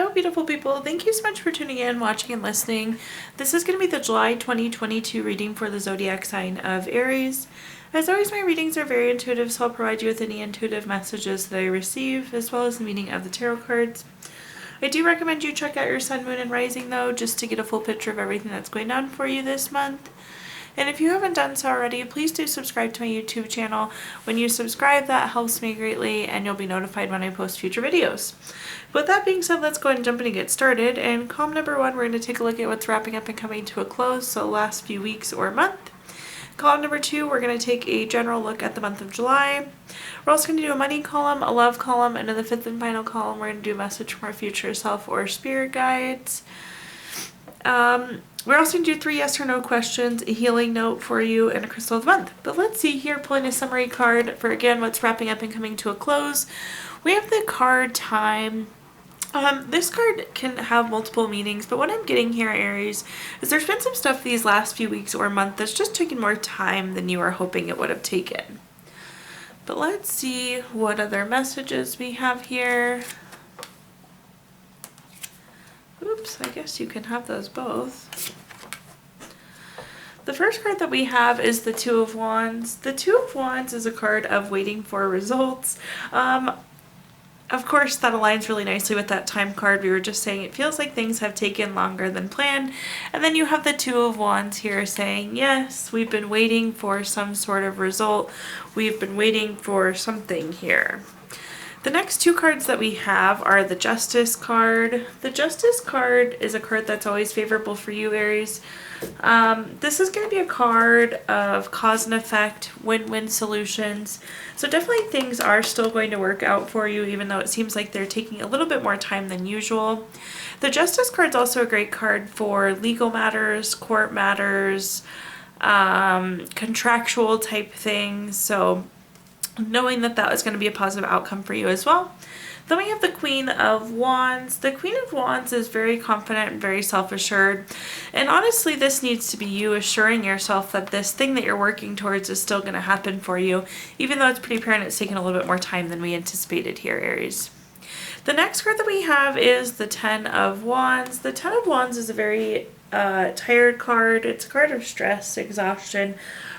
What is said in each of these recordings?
Hello, beautiful people. Thank you so much for tuning in, watching, and listening. This is going to be the July 2022 reading for the zodiac sign of Aries. As always, my readings are very intuitive, so I'll provide you with any intuitive messages that I receive, as well as the meaning of the tarot cards. I do recommend you check out your sun, moon, and rising, though, just to get a full picture of everything that's going on for you this month. And if you haven't done so already, please do subscribe to my YouTube channel. When you subscribe, that helps me greatly, and you'll be notified when I post future videos. With that being said, let's go ahead and jump in and get started. And column number 1, we're going to take a look at what's wrapping up and coming to a close, so last few weeks or month. Column number 2, we're going to take a general look at the month of July. We're also going to do a money column, a love column, and in the 5th and final column, we're going to do a message from our future self or spirit guides. We're also going to do 3 yes or no questions, a healing note for you, and a crystal of the month. But let's see here, pulling a summary card for, again, what's wrapping up and coming to a close. We have the card time. This card can have multiple meanings, but what I'm getting here, Aries, is there's been some stuff these last few weeks or month that's just taken more time than you were hoping it would have taken. But let's see what other messages we have here. Oops, I guess you can have those both. The first card that we have is the Two of Wands. The Two of Wands is a card of waiting for results. Of course, that aligns really nicely with that time card. We were just saying it feels like things have taken longer than planned. And then you have the Two of Wands here saying, yes, we've been waiting for some sort of result. We've been waiting for something here. The next 2 cards that we have are the Justice card. The Justice card is a card that's always favorable for you, Aries. This is going to be a card of cause and effect, win-win solutions. So definitely things are still going to work out for you, even though it seems like they're taking a little bit more time than usual. The Justice card is also a great card for legal matters, court matters, contractual type things. So knowing that that was going to be a positive outcome for you as well. Then we have the Queen of Wands. The Queen of Wands is very confident and very self-assured. And honestly, this needs to be you assuring yourself that this thing that you're working towards is still going to happen for you, even though it's pretty apparent it's taken a little bit more time than we anticipated here, Aries. The next card that we have is the Ten of Wands. The Ten of Wands is a very tired card. It's a card of stress, exhaustion,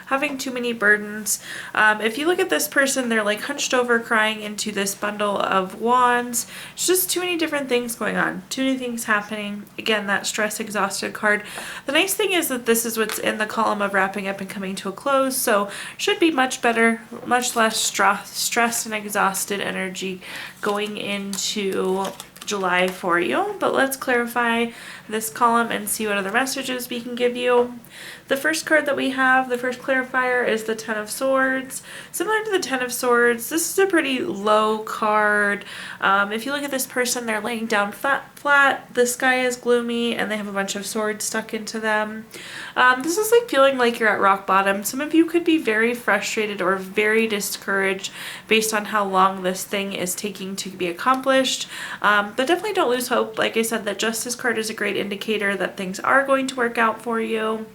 having too many burdens. If you look at this person, they're like hunched over crying into this bundle of wands. It's just too many different things going on, too many things happening. Again, that stress exhausted card. The nice thing is that this is what's in the column of wrapping up and coming to a close, so should be much better, much less stressed and exhausted energy going into July for you. But let's clarify this column and see what other messages we can give you. The first card that we have, the first clarifier, is the Ten of Swords. Similar to the Ten of Swords, this is a pretty low card. If you look at this person, they're laying down flat, the sky is gloomy, and they have a bunch of swords stuck into them. This is like feeling like you're at rock bottom. Some of you could be very frustrated or very discouraged based on how long this thing is taking to be accomplished. But definitely don't lose hope. Like I said, the Justice card is a great indicator that things are going to work out for you.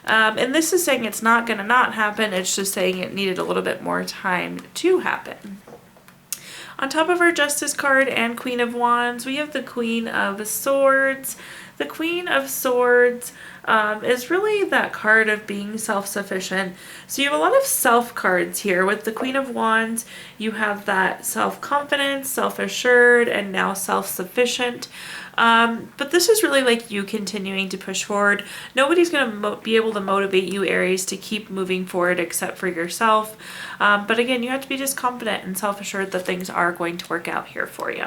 And this is saying it's not going to not happen. It's just saying it needed a little bit more time to happen. On top of our Justice card and Queen of Wands, we have the Queen of Swords. The Queen of Swords is really that card of being self-sufficient. So you have a lot of self cards here. With the Queen of Wands, you have that self-confidence, self-assured, and now self-sufficient. But this is really like you continuing to push forward. Nobody's going to be able to motivate you, Aries, to keep moving forward except for yourself. But again, you have to be just confident and self-assured that things are going to work out here for you.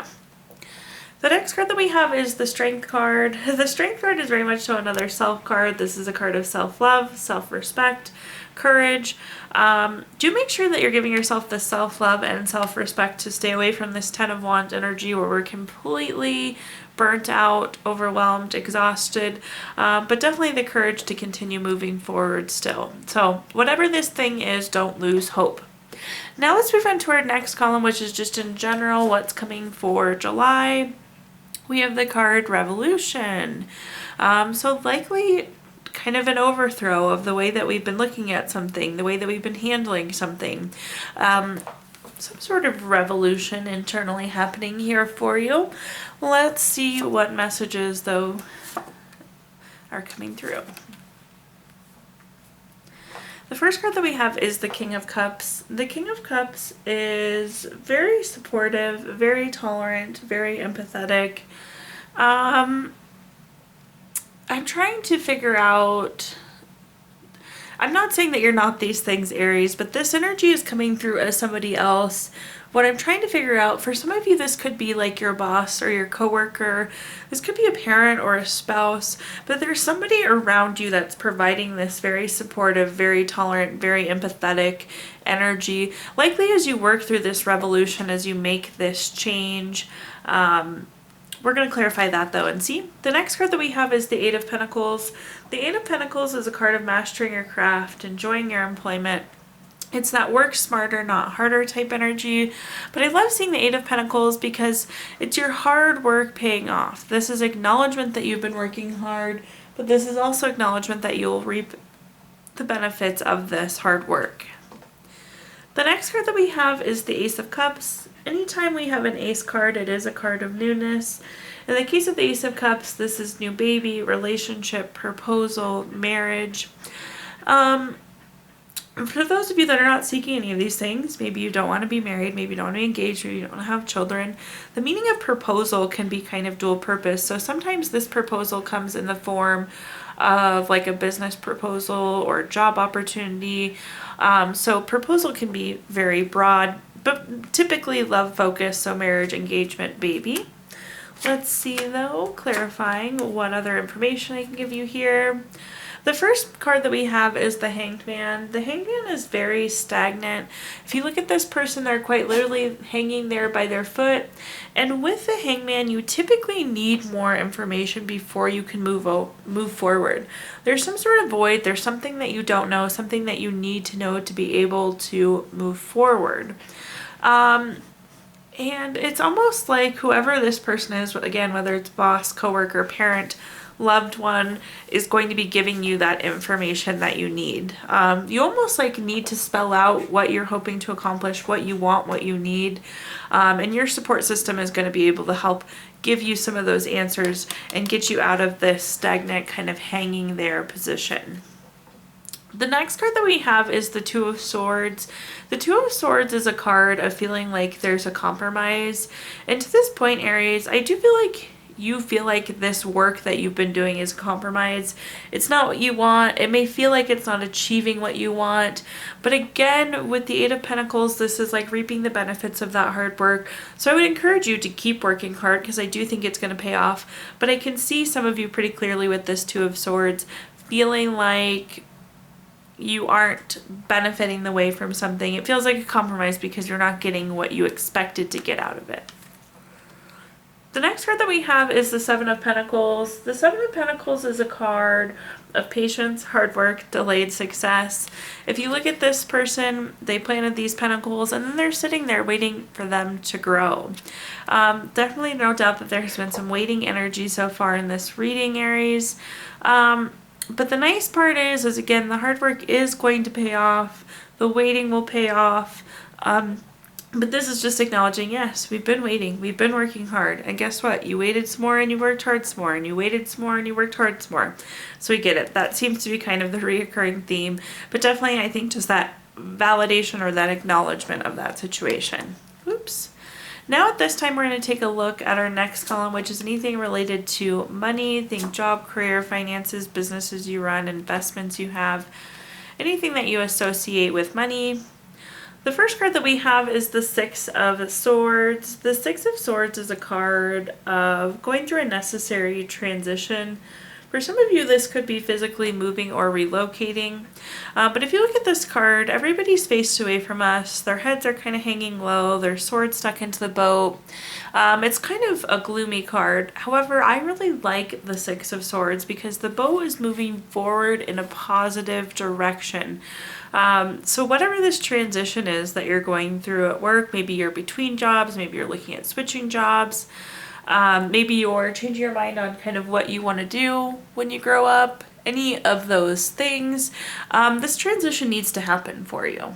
The next card that we have is the Strength card. The Strength card is very much so another self card. This is a card of self-love, self-respect, courage. Do make sure that you're giving yourself the self-love and self-respect to stay away from this Ten of Wands energy where we're completely burnt out, overwhelmed, exhausted, but definitely the courage to continue moving forward still. So whatever this thing is, don't lose hope. Now let's move on to our next column, which is just in general what's coming for July. We have the card Revolution. So likely kind of an overthrow of the way that we've been looking at something, the way that we've been handling something. some sort of revolution internally happening here for you. Let's see what messages, though, are coming through. The first card that we have is the King of Cups. The King of Cups is very supportive, very tolerant, very empathetic. I'm trying to figure out, I'm not saying that you're not these things, Aries, but this energy is coming through as somebody else. What I'm trying to figure out, for some of you, this could be like your boss or your coworker. This could be a parent or a spouse, but there's somebody around you that's providing this very supportive, very tolerant, very empathetic energy. Likely as you work through this revolution, as you make this change, we're going to clarify that though and see. The next card that we have is the Eight of Pentacles. The Eight of Pentacles is a card of mastering your craft, enjoying your employment. It's that work smarter, not harder type energy. But I love seeing the Eight of Pentacles because it's your hard work paying off. This is acknowledgement that you've been working hard, but this is also acknowledgement that you'll reap the benefits of this hard work. The next card that we have is the Ace of Cups. Anytime we have an ace card, it is a card of newness. In the case of the Ace of Cups, this is new baby, relationship, proposal, marriage. For those of you that are not seeking any of these things, maybe you don't want to be married, maybe you don't want to be engaged, maybe you don't want to have children, the meaning of proposal can be kind of dual purpose. So sometimes this proposal comes in the form of like a business proposal or job opportunity. So proposal can be very broad, but typically love focus, so marriage, engagement, baby. Let's see though, clarifying what other information I can give you here. The first card that we have is the Hanged Man. The Hanged Man is very stagnant. If you look at this person, they're quite literally hanging there by their foot. And with the Hanged Man, you typically need more information before you can move forward. There's some sort of void. There's something that you don't know, something that you need to know to be able to move forward. And it's almost like whoever this person is, again, whether it's boss, coworker, parent, loved one, is going to be giving you that information that you need. You almost like need to spell out what you're hoping to accomplish, what you want, what you need. And your support system is going to be able to help give you some of those answers and get you out of this stagnant kind of hanging there position. The next card that we have is the Two of Swords. The Two of Swords is a card of feeling like there's a compromise. And to this point, Aries, I do feel like you feel like this work that you've been doing is compromise. It's not what you want. It may feel like it's not achieving what you want. But again, with the Eight of Pentacles, this is like reaping the benefits of that hard work. So I would encourage you to keep working hard because I do think it's going to pay off. But I can see some of you pretty clearly with this Two of Swords feeling like you aren't benefiting the way from something. It feels like a compromise because you're not getting what you expected to get out of it. The next card that we have is the Seven of Pentacles. The Seven of Pentacles is a card of patience, hard work, delayed success. If you look at this person, they planted these pentacles and then they're sitting there waiting for them to grow. Definitely no doubt that there's been some waiting energy so far in this reading, Aries. But the nice part is again, the hard work is going to pay off. The waiting will pay off. But this is just acknowledging, yes, we've been waiting, we've been working hard, and guess what? You waited some more and you worked hard some more, and you waited some more and you worked hard some more. So we get it. That seems to be kind of the reoccurring theme, but definitely I think just that validation or that acknowledgement of that situation. Oops. Now at this time, we're going to take a look at our next column, which is anything related to money, think job, career, finances, businesses you run, investments you have, anything that you associate with money. The first card that we have is the Six of Swords. The Six of Swords is a card of going through a necessary transition. For some of you, this could be physically moving or relocating. But if you look at this card, everybody's faced away from us. Their heads are kind of hanging low. Their sword stuck into the boat. It's kind of a gloomy card. However, I really like the Six of Swords because the boat is moving forward in a positive direction. So whatever this transition is that you're going through at work, maybe you're between jobs, maybe you're looking at switching jobs, maybe you're changing your mind on kind of what you want to do when you grow up, any of those things, this transition needs to happen for you.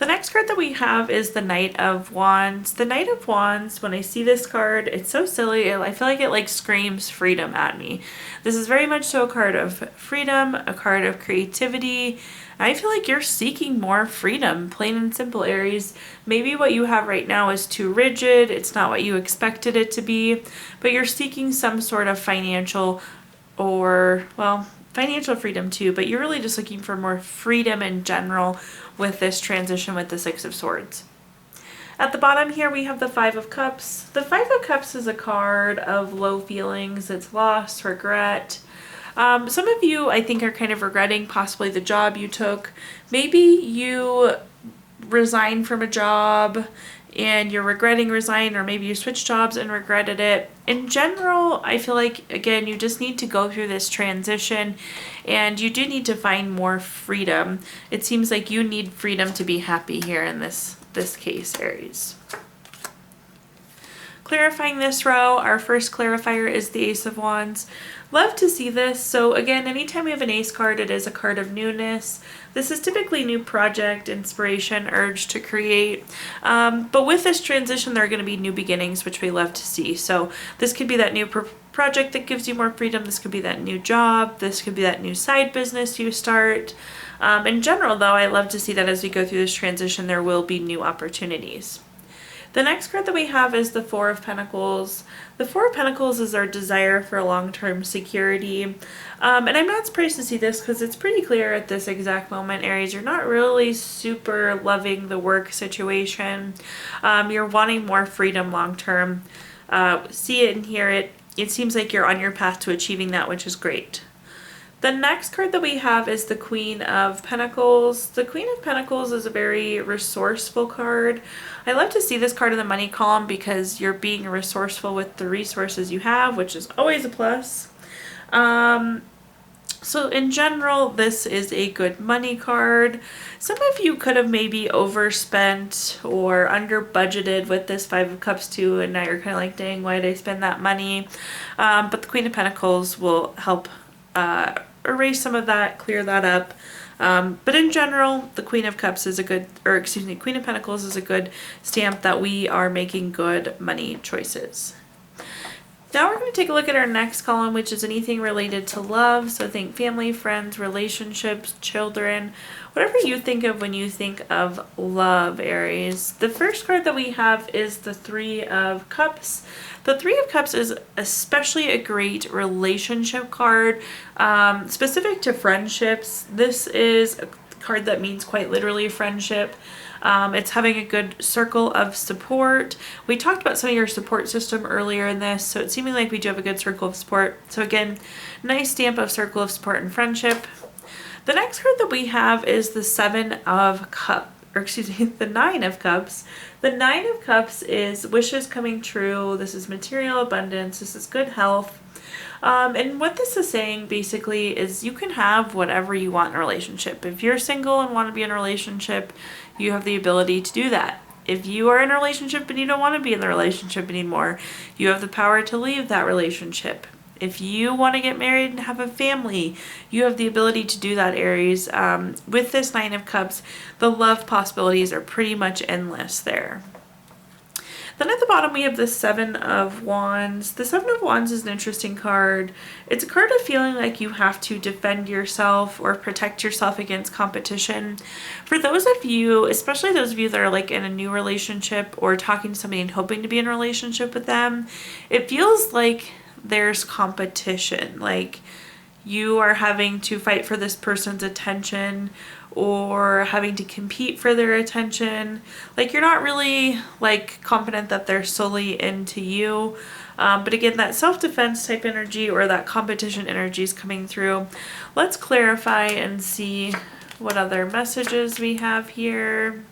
The next card that we have is the Knight of Wands. The Knight of Wands, when I see this card, it's so silly. I feel like it like screams freedom at me. This is very much so a card of freedom, a card of creativity. I feel like you're seeking more freedom, plain and simple, Aries. Maybe what you have right now is too rigid. It's not what you expected it to be, but you're seeking some sort of financial or, well, financial freedom too, but you're really just looking for more freedom in general with this transition with the Six of Swords. At the bottom here we have the Five of Cups. The Five of Cups is a card of low feelings. It's loss, regret. Some of you, I think, are kind of regretting possibly the job you took. Maybe you resigned from a job and you're regretting resigning, or maybe you switched jobs and regretted it. In general, I feel like, again, you just need to go through this transition and you do need to find more freedom. It seems like you need freedom to be happy here in this case, Aries. Clarifying this row, our first clarifier is the Ace of Wands. Love to see this. So again, anytime we have an ace card, it is a card of newness. This is typically new project, inspiration, urge to create. But with this transition, there are going to be new beginnings, which we love to see. So this could be that new project that gives you more freedom. This could be that new job. This could be that new side business you start. In general, though, I love to see that as we go through this transition, there will be new opportunities. The next card that we have is the Four of Pentacles. The Four of Pentacles is our desire for long-term security. And I'm not surprised to see this because it's pretty clear at this exact moment, Aries, you're not really super loving the work situation. You're wanting more freedom long-term. See it and hear it. It seems like you're on your path to achieving that, which is great. The next card that we have is the Queen of Pentacles. The Queen of Pentacles is a very resourceful card. I love to see this card in the money column because you're being resourceful with the resources you have, which is always a plus. So in general, this is a good money card. Some of you could have maybe overspent or under budgeted with this Five of Cups too, and now you're kind of like, dang, why did I spend that money? But the Queen of Pentacles will help erase some of that, clear that up. But in general, the Queen of Cups is a good, or excuse me, Queen of Pentacles is a good stamp that we are making good money choices. Now we're going to take a look at our next column, which is anything related to love. So think family, friends, relationships, children, whatever you think of when you think of love, Aries. The first card that we have is the Three of Cups. The Three of Cups is especially a great relationship card, specific to friendships. This is a card that means quite literally friendship. It's having a good circle of support. We talked about some of your support system earlier in this, so it's seeming like we do have a good circle of support. So again, nice stamp of circle of support and friendship. The next card that we have is the Seven of Cups, or excuse me, the Nine of Cups. The Nine of Cups is wishes coming true. This is material abundance. This is good health. And what this is saying basically is you can have whatever you want in a relationship. If you're single and want to be in a relationship, you have the ability to do that. If you are in a relationship and you don't want to be in the relationship anymore, you have the power to leave that relationship. If you want to get married and have a family, you have the ability to do that, Aries. With this Nine of Cups, the love possibilities are pretty much endless there. Then at the bottom we have the Seven of Wands. The Seven of Wands is an interesting card. It's a card of feeling like you have to defend yourself or protect yourself against competition. For those of you, especially those of you that are like in a new relationship or talking to somebody and hoping to be in a relationship with them, it feels like there's competition. Like you are having to fight for this person's attention or having to compete for their attention. Like you're not really like confident that they're solely into you. But again, that self-defense type energy or that competition energy is coming through. Let's clarify and see what other messages we have here.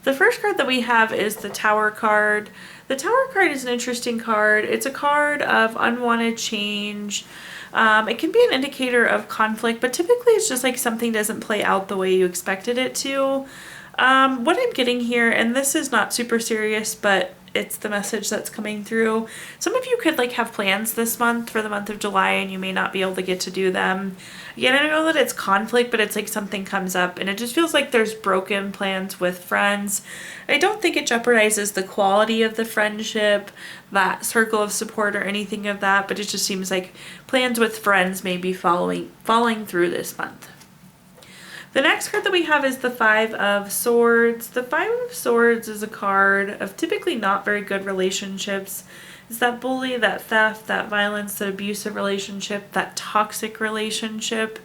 The first card that we have is the Tower card. The Tower card is an interesting card. It's a card of unwanted change. It can be an indicator of conflict, but typically it's just like something doesn't play out the way you expected it to. What I'm getting here, and this is not super serious, but it's the message that's coming through. Some of you could like have plans this month for the month of July and you may not be able to get to do them. Again, I know that it's conflict, but it's like something comes up and it just feels like there's broken plans with friends. I don't think it jeopardizes the quality of the friendship, that circle of support or anything of that, but it just seems like plans with friends may be falling through this month. The next card that we have is the Five of Swords. The Five of Swords is a card of typically not very good relationships. It's that bully, that theft, that violence, that abusive relationship, that toxic relationship.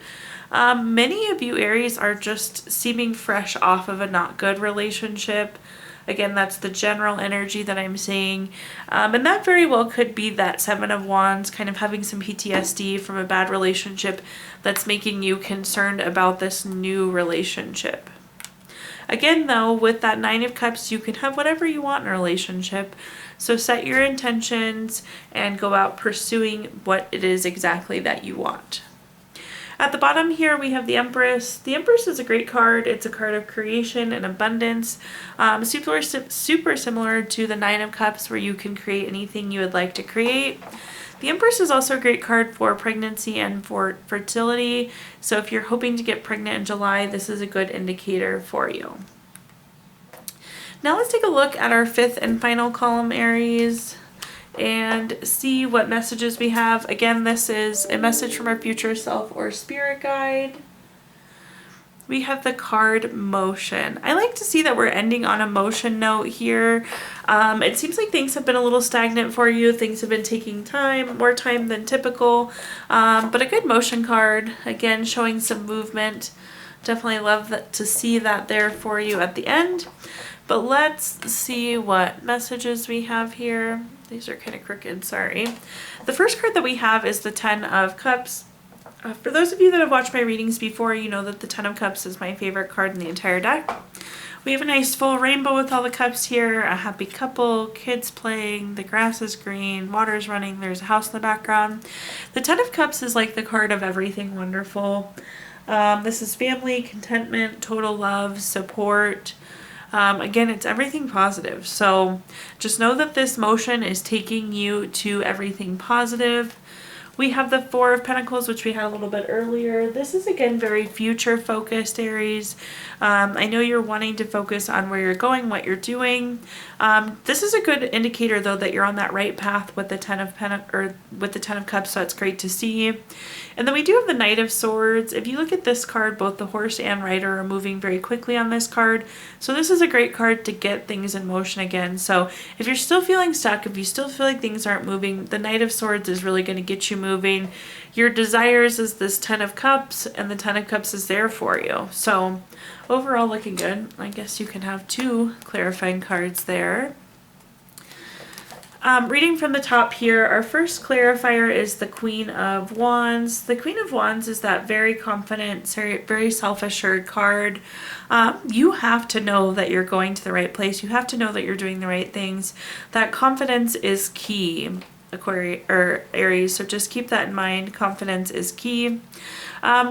Many of you Aries are just seeming fresh off of a not good relationship. Again, that's the general energy that I'm seeing. And that very well could be that Seven of Wands, kind of having some PTSD from a bad relationship that's making you concerned about this new relationship. Again, though, with that Nine of Cups, you can have whatever you want in a relationship. So set your intentions and go out pursuing what it is exactly that you want. At the bottom here, we have the Empress. The Empress is a great card. It's a card of creation and abundance. Super similar to the Nine of Cups, where you can create anything you would like to create. The Empress is also a great card for pregnancy and for fertility. So if you're hoping to get pregnant in July, this is a good indicator for you. Now let's take a look at our fifth and final column, Aries, and see what messages we have. Again, this is a message from our future self or spirit guide. We have the card Motion. I like to see that we're ending on a motion note here. It seems like things have been a little stagnant for you. Things have been taking time, more time than typical. But a good motion card, again, showing some movement. Definitely love to see that there for you at the end. But let's see what messages we have here. These are kind of crooked, sorry. The first card that we have is the Ten of Cups. For those of you that have watched my readings before, you know that the Ten of Cups is my favorite card in the entire deck. We have a nice full rainbow with all the cups here, a happy couple, kids playing, the grass is green, water's running, there's a house in the background. The Ten of Cups is like the card of everything wonderful. This is family, contentment, total love, support. Again, it's everything positive. So just know that this motion is taking you to everything positive. We have the Four of Pentacles, which we had a little bit earlier. This is, again, very future focused, Aries. I know you're wanting to focus on where you're going, what you're doing. This is a good indicator, though, that you're on that right path with the Ten of Cups, so it's great to see. And then we do have the Knight of Swords. If you look at this card, both the horse and rider are moving very quickly on this card. So this is a great card to get things in motion again. So if you're still feeling stuck, if you still feel like things aren't moving, the Knight of Swords is really going to get you moving. Your desires is this Ten of Cups, and the Ten of Cups is there for you. So overall looking good. I guess you can have two clarifying cards there. Reading from the top here, our first clarifier is the Queen of Wands. The Queen of Wands is that very confident, very self-assured card. You have to know that you're going to the right place. You have to know that you're doing the right things. That confidence is key, Aries, so just keep that in mind. Confidence is key.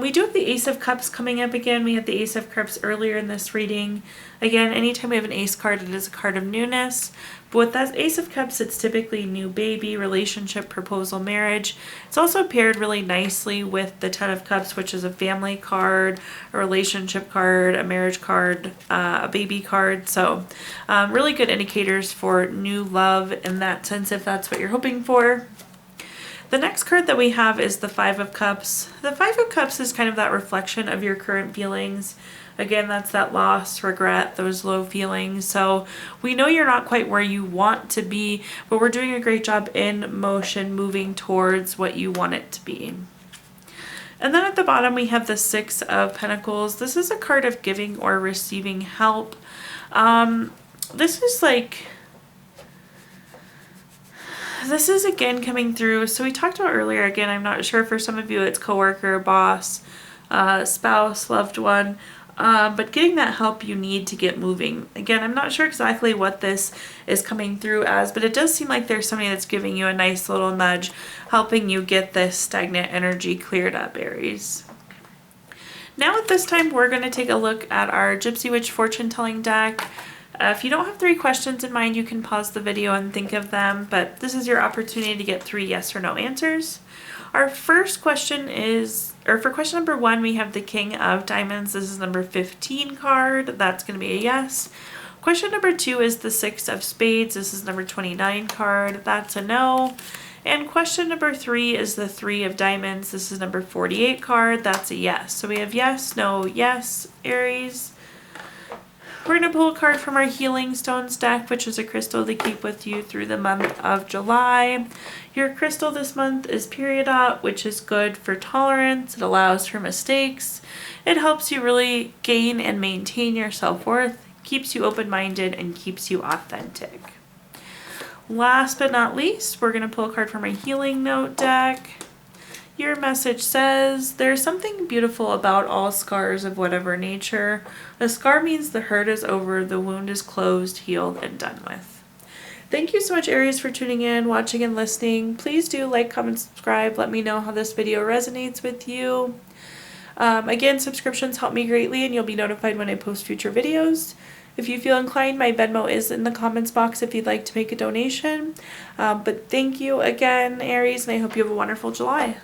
We do have the Ace of Cups coming up again. We had the Ace of Cups earlier in this reading. Again, anytime we have an ace card, it is a card of newness. But with that Ace of Cups, it's typically new baby, relationship, proposal, marriage. It's also paired really nicely with the Ten of Cups, which is a family card, a relationship card, a marriage card, a baby card. So really good indicators for new love in that sense, if that's what you're hoping for. The next card that we have is the Five of Cups. The Five of Cups is kind of that reflection of your current feelings. Again, that's that loss, regret, those low feelings. So we know you're not quite where you want to be, but we're doing a great job in motion, moving towards what you want it to be. And then at the bottom, we have the Six of Pentacles. This is a card of giving or receiving help. This is again coming through. So we talked about earlier, again, I'm not sure, for some of you it's coworker, boss, spouse, loved one, but getting that help you need to get moving. Again, I'm not sure exactly what this is coming through as, but it does seem like there's somebody that's giving you a nice little nudge, helping you get this stagnant energy cleared up, Aries. Now at this time, we're going to take a look at our Gypsy Witch fortune telling deck. If you don't have 3 questions in mind, you can pause the video and think of them, but this is your opportunity to get 3 yes or no answers. Our first question is, or for question number 1, we have the King of Diamonds. This is number 15 card. That's going to be a yes. Question number 2 is the 6 of Spades. This is number 29 card. That's a no. And question number 3 is the 3 of Diamonds. This is number 48 card. That's a yes. So we have yes, no, yes, Aries. We're going to pull a card from our Healing Stones deck, which is a crystal to keep with you through the month of July. Your crystal this month is Peridot, which is good for tolerance. It allows for mistakes. It helps you really gain and maintain your self-worth, keeps you open-minded, and keeps you authentic. Last but not least, we're going to pull a card from our Healing Note deck. Your message says, there's something beautiful about all scars of whatever nature. A scar means the hurt is over, the wound is closed, healed, and done with. Thank you so much, Aries, for tuning in, watching, and listening. Please do like, comment, subscribe. Let me know how this video resonates with you. Again, subscriptions help me greatly, and you'll be notified when I post future videos. If you feel inclined, my Venmo is in the comments box if you'd like to make a donation. But thank you again, Aries, and I hope you have a wonderful July.